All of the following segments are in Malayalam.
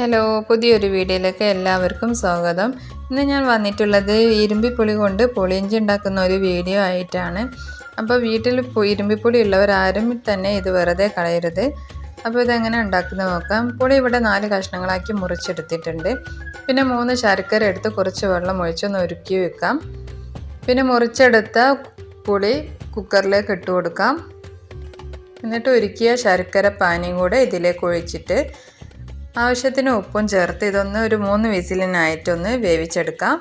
ഹലോ, പുതിയൊരു വീഡിയോയിലേക്ക് എല്ലാവർക്കും സ്വാഗതം. ഇന്ന് ഞാൻ വന്നിട്ടുള്ളത് ഇരുമ്പിപ്പുളി കൊണ്ട് പുളിയിഞ്ചി ഉണ്ടാക്കുന്ന ഒരു വീഡിയോ ആയിട്ടാണ്. അപ്പോൾ വീട്ടിൽ ഇരുമ്പിപ്പുളി ഉള്ളവരാരും തന്നെ ഇത് വെറുതെ കളയരുത്. അപ്പോൾ ഇതെങ്ങനെ ഉണ്ടാക്കുന്നത് നോക്കാം. പുളി ഇവിടെ 4 കഷ്ണങ്ങളാക്കി മുറിച്ചെടുത്തിട്ടുണ്ട്. പിന്നെ 3 ശർക്കര എടുത്ത് കുറച്ച് വെള്ളം ഒഴിച്ചൊന്ന് ഉരുക്കി വെക്കാം. പിന്നെ മുറിച്ചെടുത്ത പുളി കുക്കറിലേക്ക് ഇട്ട് കൊടുക്കാം. എന്നിട്ട് ഉരുക്കിയ ശർക്കര പാനിയും കൂടെ ഇതിലേക്ക് ഒഴിച്ചിട്ട് ആവശ്യത്തിന് ഉപ്പും ചേർത്ത് ഇതൊന്ന് ഒരു 3 വിസിലിനായിട്ടൊന്ന് വേവിച്ചെടുക്കാം.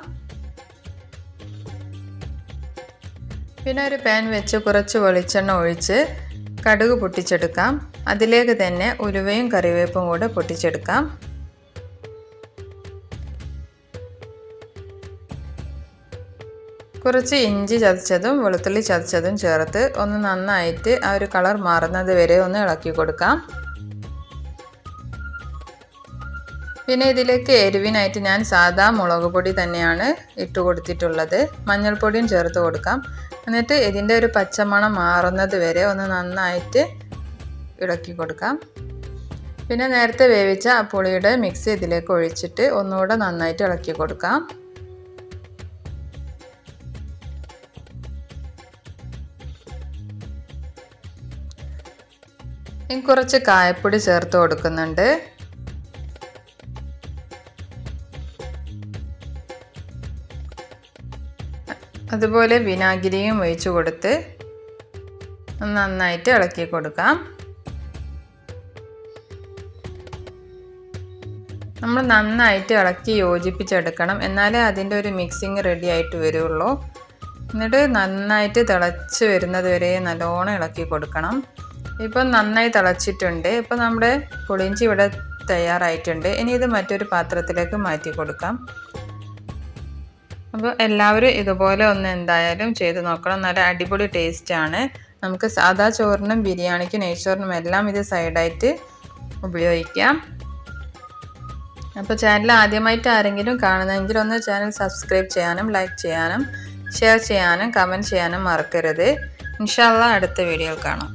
പിന്നെ ഒരു പാൻ വെച്ച് കുറച്ച് വെളിച്ചെണ്ണ ഒഴിച്ച് കടുക് പൊട്ടിച്ചെടുക്കാം. അതിലേക്ക് തന്നെ ഉലുവയും കറിവേപ്പും കൂടെ പൊട്ടിച്ചെടുക്കാം. കുറച്ച് ഇഞ്ചി ചതച്ചതും വെളുത്തുള്ളി ചതച്ചതും ചേർത്ത് ഒന്ന് നന്നായിട്ട് ആ ഒരു കളർ മാറുന്നത് വരെ ഒന്ന് ഇളക്കി കൊടുക്കാം. പിന്നെ ഇതിലേക്ക് എരിവിനായിട്ട് ഞാൻ സാദാ മുളക് പൊടി തന്നെയാണ് ഇട്ട് കൊടുത്തിട്ടുള്ളത്. മഞ്ഞൾപ്പൊടിയും ചേർത്ത് കൊടുക്കാം. എന്നിട്ട് ഇതിൻ്റെ ഒരു പച്ചമണം മാറുന്നത് വരെ ഒന്ന് നന്നായിട്ട് ഇളക്കി കൊടുക്കാം. പിന്നെ നേരത്തെ വേവിച്ച ആ പുളിയുടെ മിക്സ് ഇതിലേക്ക് ഒഴിച്ചിട്ട് ഒന്നുകൂടെ നന്നായിട്ട് ഇളക്കി കൊടുക്കാം. ഇനി കുറച്ച് കായപ്പൊടി ചേർത്ത് കൊടുക്കുന്നുണ്ട്. അതുപോലെ വിനാഗിരിയും ഒഴിച്ചു കൊടുത്ത് നന്നായിട്ട് ഇളക്കി കൊടുക്കാം. നമ്മൾ നന്നായിട്ട് ഇളക്കി യോജിപ്പിച്ചെടുക്കണം, എന്നാലേ അതിൻ്റെ ഒരു മിക്സിങ് റെഡി ആയിട്ട് വരുള്ളൂ. എന്നിട്ട് നന്നായിട്ട് തിളച്ച് വരുന്നത് വരെ നല്ലോണം ഇളക്കി കൊടുക്കണം. ഇപ്പം നന്നായി തിളച്ചിട്ടുണ്ട്. ഇപ്പം നമ്മുടെ പുളിയിഞ്ചി ഇവിടെ തയ്യാറായിട്ടുണ്ട്. ഇനി ഇത് മറ്റൊരു പാത്രത്തിലേക്ക് മാറ്റി കൊടുക്കാം. അപ്പോൾ എല്ലാവരും ഇതുപോലെ ഒന്ന് എന്തായാലും ചെയ്ത് നോക്കണം. നല്ല അടിപൊളി ടേസ്റ്റാണ്. നമുക്ക് സാദാ ചോറിനും ബിരിയാണിക്കും നെയ്ച്ചോറിനും എല്ലാം ഇത് സൈഡായിട്ട് ഉപയോഗിക്കാം. അപ്പോൾ ചാനൽ ആദ്യമായിട്ട് ആരെങ്കിലും കാണുന്നതെങ്കിൽ ഒന്ന് ചാനൽ സബ്സ്ക്രൈബ് ചെയ്യാനും ലൈക്ക് ചെയ്യാനും ഷെയർ ചെയ്യാനും കമൻറ്റ് ചെയ്യാനും മറക്കരുത്. ഇൻഷാ അല്ലാഹ് അടുത്ത വീഡിയോയിൽ കാണാം.